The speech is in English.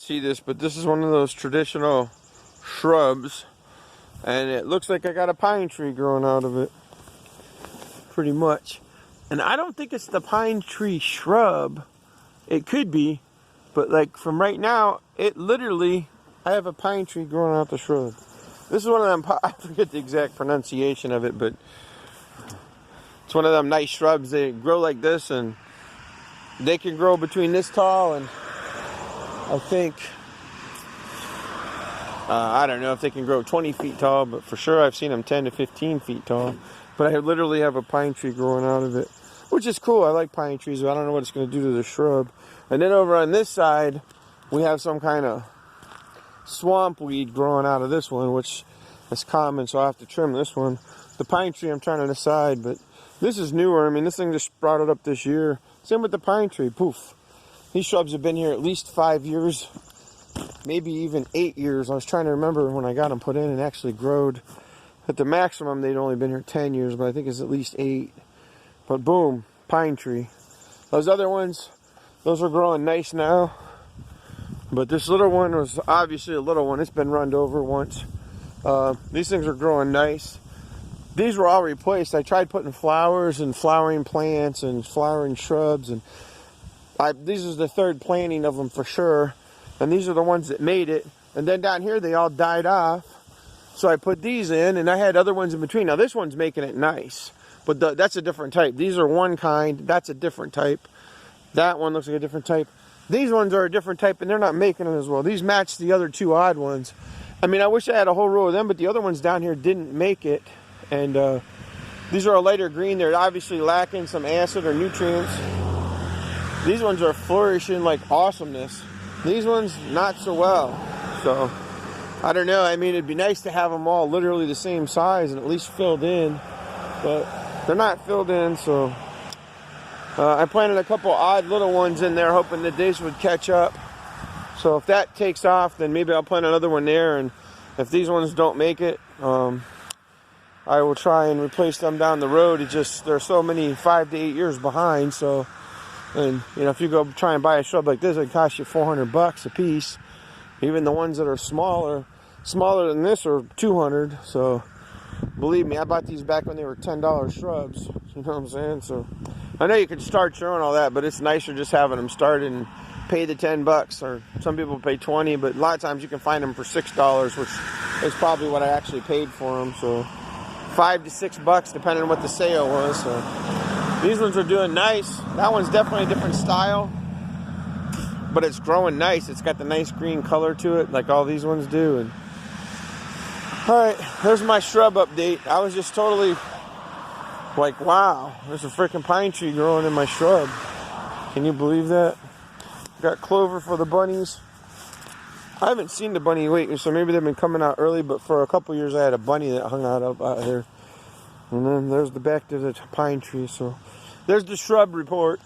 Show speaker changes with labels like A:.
A: see this, but this is one of those traditional shrubs, and it looks like I got a pine tree growing out of it, pretty much. And I don't think it's the pine tree shrub. It could be, but like from right now, it literally, I have a pine tree growing out the shrub. This is one of them, I forget the exact pronunciation of it, but it's one of them nice shrubs. They grow like this, and they can grow between this tall and I think, I don't know if they can grow 20 feet tall, but for sure I've seen them 10 to 15 feet tall. But I literally have a pine tree growing out of it, which is cool. I like pine trees, but I don't know what it's going to do to the shrub. And then over on this side, we have some kind of swamp weed growing out of this one, which is common, so I have to trim this one. The pine tree I'm trying to decide, but this is newer. I mean, this thing just sprouted up this year. Same with the pine tree. Poof. These shrubs have been here at least 5 years, maybe even 8 years. I was trying to remember when I got them put in and actually growed. At the maximum, they'd only been here 10 years, but I think it's at least 8. But boom, pine tree. Those other ones, those are growing nice now. But this little one was obviously a little one. It's been runned over once. These things are growing nice. These were all replaced. I tried putting flowers and flowering plants and flowering shrubs, and these is the third planting of them for sure, and these are the ones that made it. And then down here they all died off, so I put these in, and I had other ones in between. Now this one's making it nice, but that's a different type. These are one kind, that's a different type. That one looks like a different type. These ones are a different type, and they're not making it as well. These match the other two odd ones. I mean, I wish I had a whole row of them, but the other ones down here didn't make it. And these are a lighter green. They're obviously lacking some acid or nutrients. These ones are flourishing like awesomeness. These ones, not so well. So, I don't know. I mean, it'd be nice to have them all literally the same size and at least filled in. But they're not filled in, so I planted a couple odd little ones in there, hoping that these would catch up. So if that takes off, then maybe I'll plant another one there. And if these ones don't make it, I will try and replace them down the road. It just, there's so many 5 to 8 years behind. So, and you know, if you go try and buy a shrub like this, it costs you $400 a piece. Even the ones that are smaller than this are $200. So, believe me, I bought these back when they were $10 shrubs. You know what I'm saying? So, I know you can start your own all that, but it's nicer just having them started and pay the $10, or some people pay $20, but a lot of times you can find them for $6, which is probably what I actually paid for them. So, $5 to $6 depending on what the sale was. So these ones are doing nice. That one's definitely a different style, but it's growing nice. It's got the nice green color to it like all these ones do. And all right, there's my shrub update. I was just totally like, wow, there's a freaking pine tree growing in my shrub. Can you believe that? Got clover for the bunnies. I haven't seen the bunny lately, so maybe they've been coming out early, but for a couple years I had a bunny that hung out up out here. And then there's the back to the pine tree. So there's the shrub report.